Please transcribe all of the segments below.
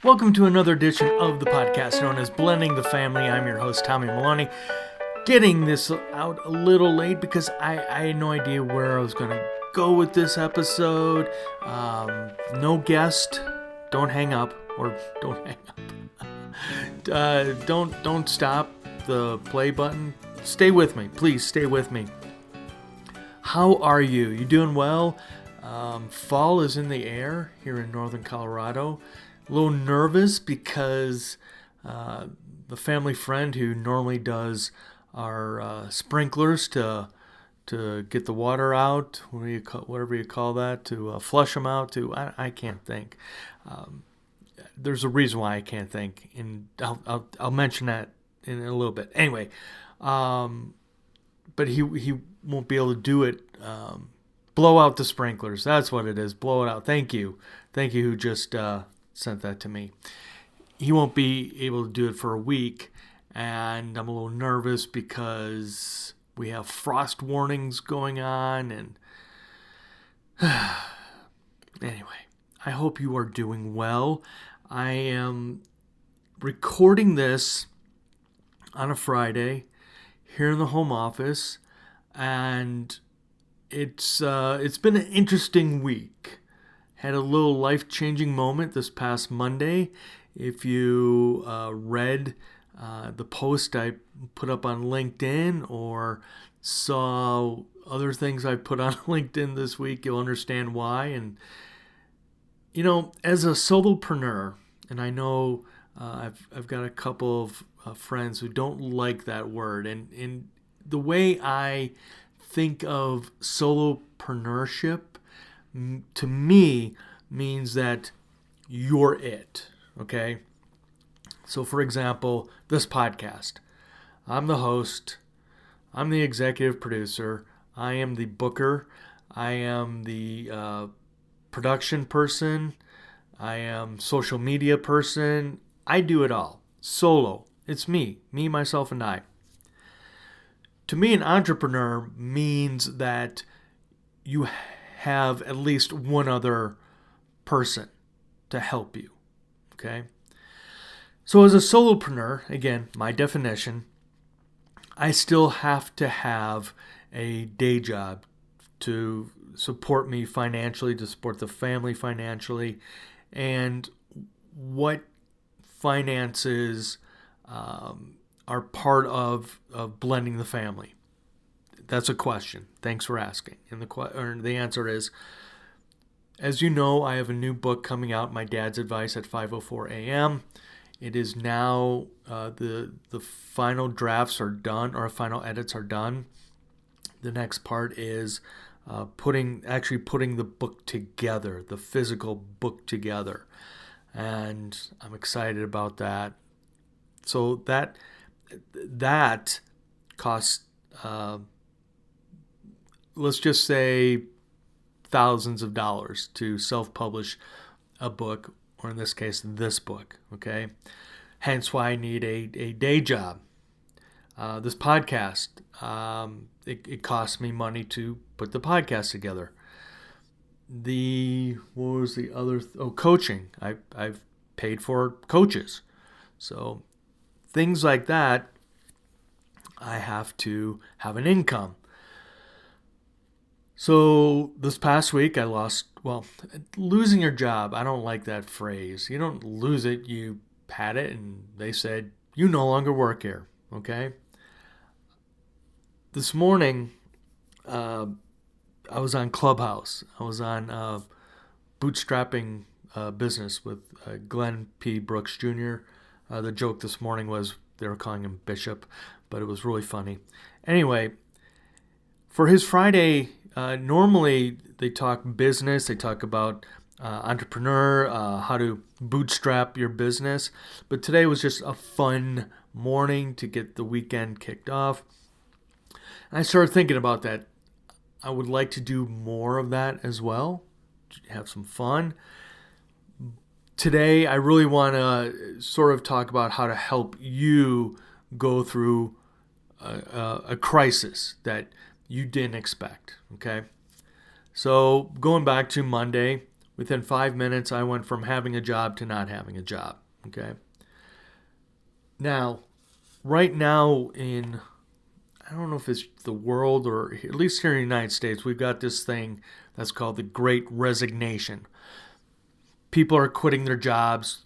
Welcome to another edition of the podcast known as Blending the Family. I'm your host, Tommy Maloney. Getting this out a little late because I had no idea where I was going to go with this episode. No guest. Don't hang up. Or don't hang up. Don't stop the play button. Stay with me. Please stay with me. How are you? You doing well? Fall is in the air here in northern Colorado. A little nervous because the family friend who normally does our sprinklers to get the water out, whatever you call that, to flush them out, I can't think. There's a reason why I can't think, and I'll mention that in a little bit. Anyway, but he won't be able to do it. Blow out the sprinklers. That's what it is. Blow it out. Thank you who just sent that to me. He won't be able to do it for a week, and I'm a little nervous because we have frost warnings going on, and anyway, I hope you are doing well. I am recording this on a Friday here in the home office, and it's been an interesting week. Had a little life-changing moment this past Monday. If you read the post I put up on LinkedIn or saw other things I put on LinkedIn this week, you'll understand why. And, you know, as a solopreneur, and I know I've got a couple of friends who don't like that word. And the way I think of solopreneurship, to me, means that you're it, okay? So, for example, this podcast. I'm the host. I'm the executive producer. I am the booker. I am the production person. I am social media person. I do it all. Solo. It's me, myself, and I. To me, an entrepreneur means that you have at least one other person to help you, okay? So as a solopreneur, again, my definition, I still have to have a day job to support me financially, to support the family financially, and what finances are part of blending the family? That's a question. Thanks for asking. And the answer is, as you know, I have a new book coming out, My Dad's Advice at 5:04 a.m. It is now, the final drafts are done, or final edits are done. The next part is putting the book together, the physical book together. And I'm excited about that. So that costs, let's just say, thousands of dollars to self-publish a book, or in this case, this book, okay? Hence why I need a day job. This podcast, it costs me money to put the podcast together. What was the other? Coaching. I've paid for coaches. So things like that, I have to have an income. So this past week I losing your job, I don't like that phrase. You don't lose it, you had it and they said, you no longer work here, okay? This morning, I was on Clubhouse. I was on Bootstrapping Business with Glenn P. Brooks Jr. The joke this morning was they were calling him Bishop, but it was really funny. Anyway, for his Friday, normally they talk business, they talk about entrepreneur, how to bootstrap your business, but today was just a fun morning to get the weekend kicked off. And I started thinking about that. I would like to do more of that as well, have some fun. Today, I really want to sort of talk about how to help you go through a crisis that you didn't expect, okay? So going back to Monday, Within 5 minutes, I went from having a job to not having a job. Okay. Now, right now I don't know if it's the world or at least here in the United States, we've got this thing that's called the Great Resignation. People are quitting their jobs.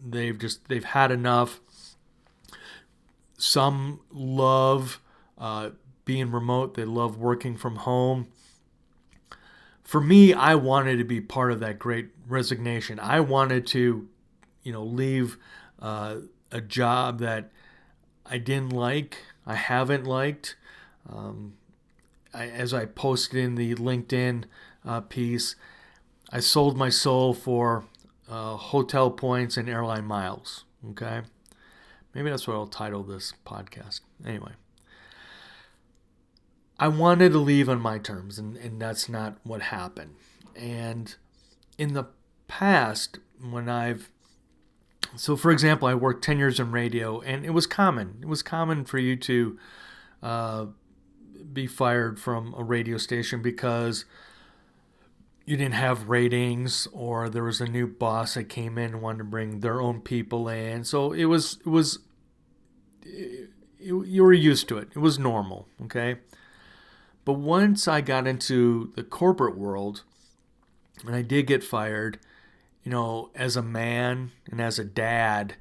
They've had enough. Some love being remote. They love working from home. For me, I wanted to be part of that Great Resignation. I wanted to, leave a job that I didn't like, I haven't liked. As I posted in the LinkedIn piece, I sold my soul for hotel points and airline miles. Okay? Maybe that's what I'll title this podcast. Anyway. I wanted to leave on my terms, and that's not what happened. And in the past, so for example, I worked 10 years in radio, and it was common. It was common for you to be fired from a radio station because you didn't have ratings, or there was a new boss that came in and wanted to bring their own people in. So you were used to it. It was normal, okay? But once I got into the corporate world, and I did get fired, as a man and as a dad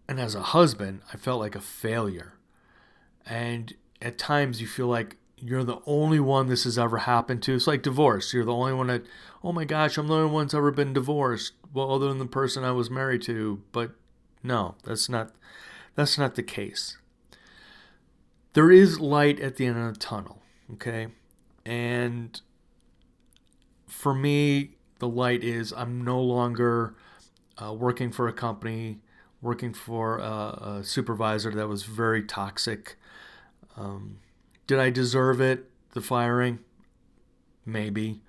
and as a husband, I felt like a failure. And at times you feel like you're the only one this has ever happened to. It's like divorce. You're the only one that, oh my gosh, I'm the only one that's ever been divorced. Well, other than the person I was married to. But no, that's not the case. There is light at the end of the tunnel, okay? And for me, the light is I'm no longer working for a company, working for a supervisor that was very toxic. Did I deserve it, the firing? Maybe.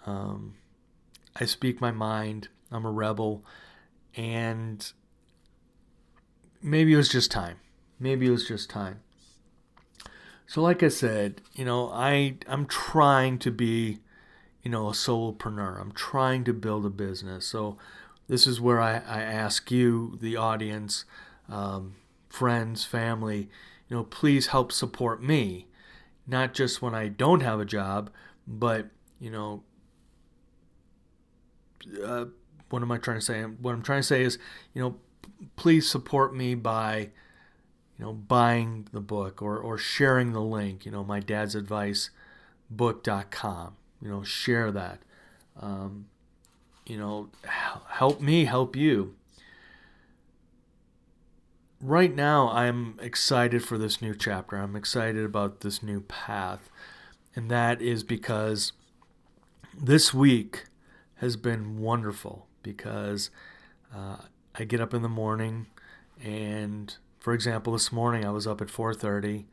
I speak my mind. I'm a rebel. And maybe it was just time. So like I said, I'm trying to be, a solopreneur. I'm trying to build a business. So this is where I ask you, the audience, friends, family, please help support me. Not just when I don't have a job, but, what am I trying to say? What I'm trying to say is, please support me by buying the book or sharing the link, my dad's advice book.com, share that. Help me help you. Right now, I'm excited for this new chapter. I'm excited about this new path. And that is because this week has been wonderful because I get up in the morning and, for example, this morning I was up at 4:30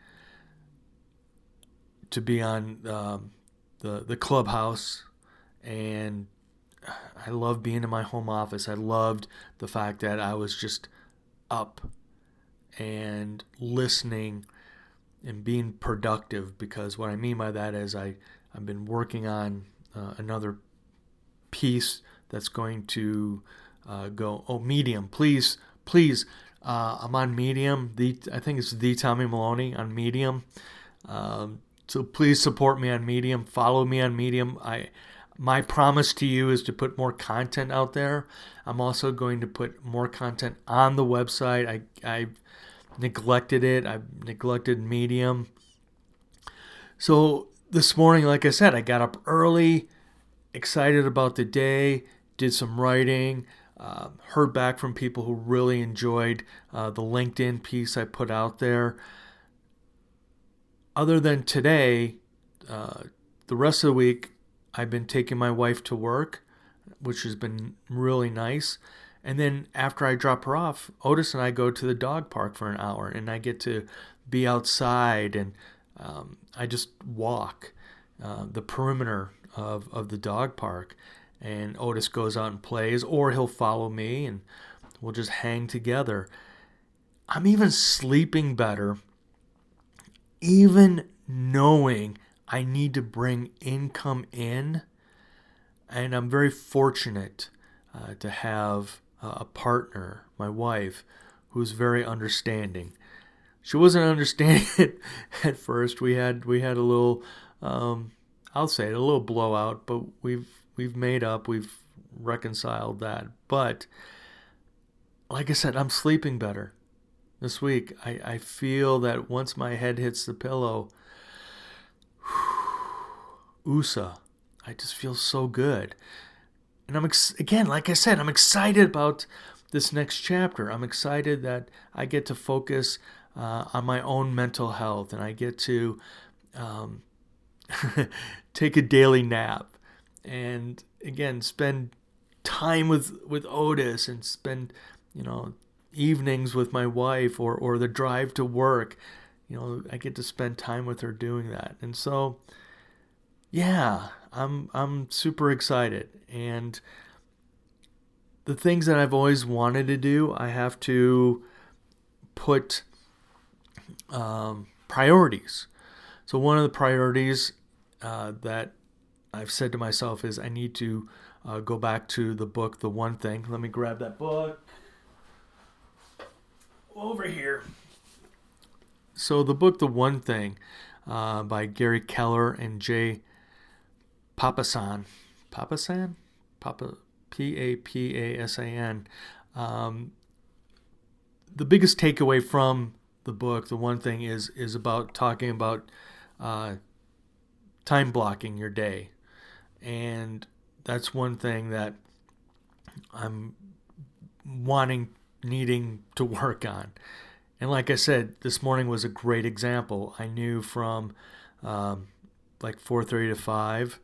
to be on the Clubhouse, and I love being in my home office. I loved the fact that I was just up and listening and being productive, because what I mean by that is I've been working on another piece that's going to go, Medium, please, I'm on Medium. I think it's the Tommy Maloney on Medium. So please support me on Medium. Follow me on Medium. My promise to you is to put more content out there. I'm also going to put more content on the website. I've neglected it. I've neglected Medium. So this morning, like I said, I got up early, excited about the day, did some writing, heard back from people who really enjoyed the LinkedIn piece I put out there. Other than today, the rest of the week, I've been taking my wife to work, which has been really nice. And then after I drop her off, Otis and I go to the dog park for an hour, and I get to be outside, and I just walk the perimeter of the dog park. And Otis goes out and plays, or he'll follow me, and we'll just hang together. I'm even sleeping better, even knowing I need to bring income in. And I'm very fortunate to have a partner, my wife, who's very understanding. She wasn't understanding it at first. We had a little, I'll say it, a little blowout, but we've made up, we've reconciled that. But like I said, I'm sleeping better this week. I feel that once my head hits the pillow, USA, I just feel so good. And again, like I said, I'm excited about this next chapter. I'm excited that I get to focus on my own mental health, and I get to take a daily nap, and again spend time with Otis, and spend evenings with my wife, or the drive to work. I get to spend time with her doing that, and so yeah, I'm super excited. And the things that I've always wanted to do, I have to put priorities. So one of the priorities that I've said to myself is I need to go back to the book, The One Thing. Let me grab that book over here. So the book, The One Thing, by Gary Keller and Jay Papasan. Papasan? Papasan. The biggest takeaway from the book, The One Thing, is about talking about time blocking your day. And that's one thing that I'm needing to work on. And like I said, this morning was a great example. I knew from like 4:30 to 5,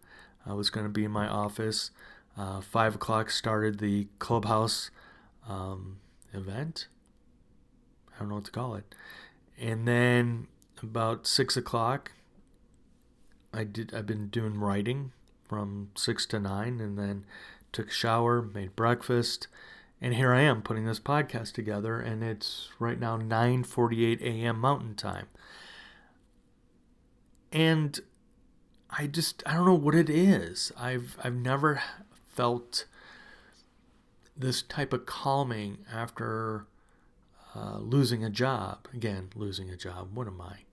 I was going to be in my office. 5 o'clock started the Clubhouse event. I don't know what to call it. And then about 6 o'clock, I've been doing writing from 6 to 9, and then took a shower, made breakfast, and here I am putting this podcast together, and it's right now 9:48 a.m. Mountain Time. And I don't know what it is. I've never felt this type of calming after losing a job. Again, losing a job. What am I?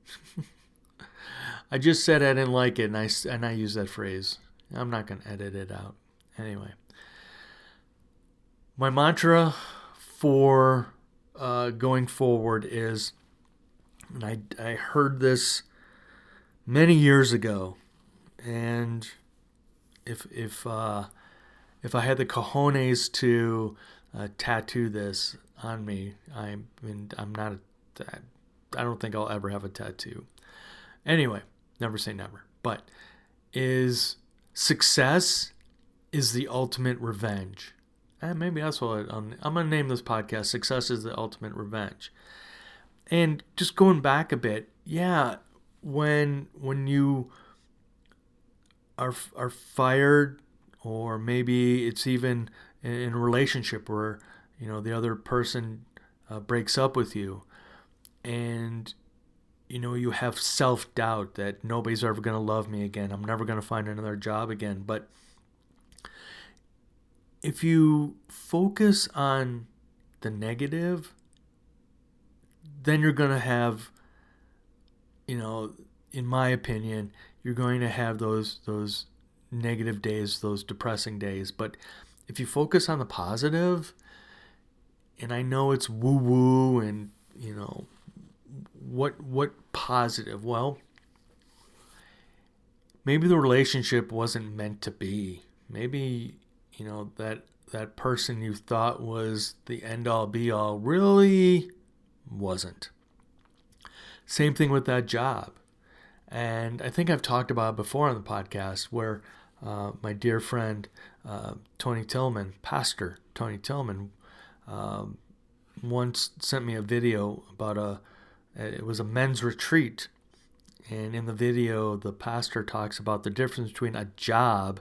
I just said I didn't like it, and I use that phrase. I'm not going to edit it out. Anyway, my mantra for going forward is, and I heard this many years ago, and if I had the cojones to tattoo this on me, I don't think I'll ever have a tattoo. Anyway, never say never. But success is the ultimate revenge. And maybe that's what I'm going to name this podcast. Success is the ultimate revenge. And just going back a bit, yeah, when you are fired, or maybe it's even in a relationship where the other person breaks up with you, and you have self-doubt that nobody's ever going to love me again, I'm never going to find another job again. But if you focus on the negative, then you're going to have, in my opinion, you're going to have those negative days, those depressing days. But if you focus on the positive, and I know it's woo-woo, and what positive? Well, maybe the relationship wasn't meant to be. Maybe that person you thought was the end-all be-all really wasn't. Same thing with that job. And I think I've talked about it before on the podcast, where my dear friend Tony Tillman, Pastor Tony Tillman, once sent me a video about it was a men's retreat. And in the video, the pastor talks about the difference between a job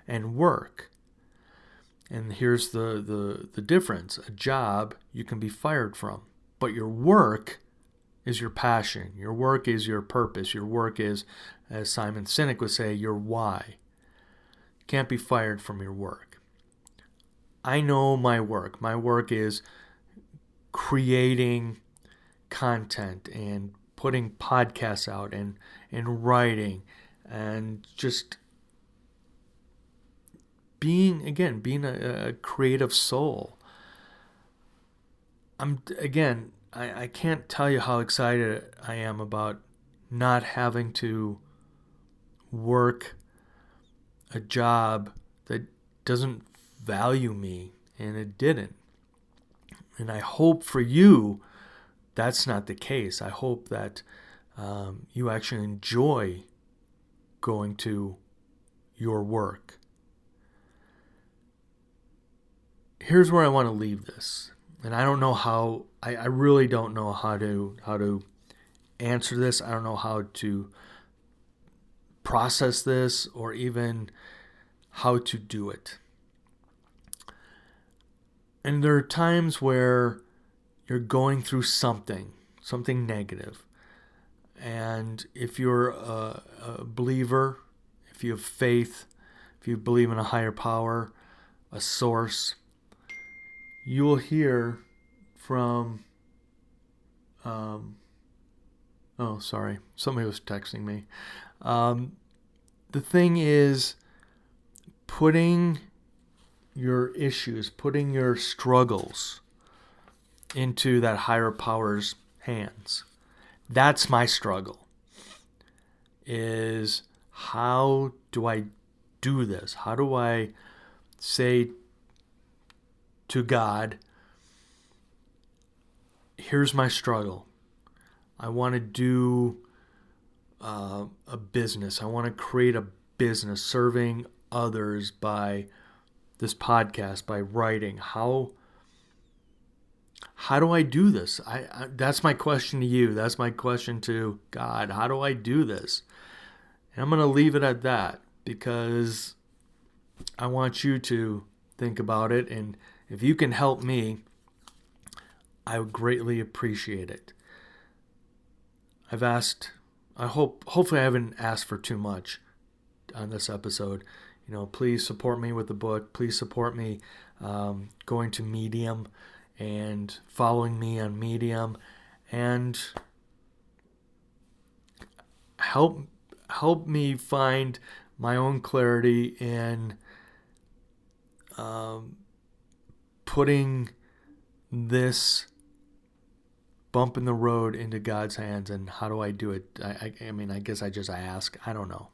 and work. And here's the difference. A job you can be fired from, but your work is your passion. Your work is your purpose. Your work is, as Simon Sinek would say, your why. can't be fired from your work. I know my work. My work is creating content and putting podcasts out and writing and just being a creative soul. I can't tell you how excited I am about not having to work a job that doesn't value me, and it didn't. And I hope for you that's not the case. I hope that you actually enjoy going to your work. Here's where I want to leave this. And I don't know how, I really don't know how to answer this. I don't know how to process this or even how to do it. And there are times where you're going through something negative. And if you're a believer, if you have faith, if you believe in a higher power, a source, you will hear from, somebody was texting me. The thing is putting your issues, putting your struggles into that higher power's hands. That's my struggle, is how do I do this? How do I say to God, here's my struggle. I want to do a business. I want to create a business serving others by this podcast, by writing. How do I do this? That's my question to you. That's my question to God. How do I do this? And I'm going to leave it at that because I want you to think about it. And if you can help me, I would greatly appreciate it. Hopefully I haven't asked for too much on this episode. Please support me with the book. Please support me going to Medium and following me on Medium, and help me find my own clarity in putting this bump in the road into God's hands. And how do I do it? I guess I just ask. I don't know.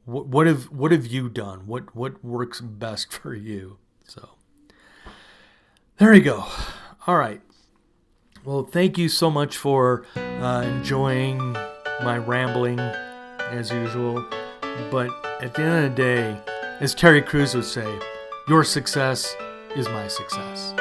What have you done? What works best for you? So there you go. All right. Well, thank you so much for enjoying my rambling as usual. But at the end of the day, as Terry Crews would say, your success is my success.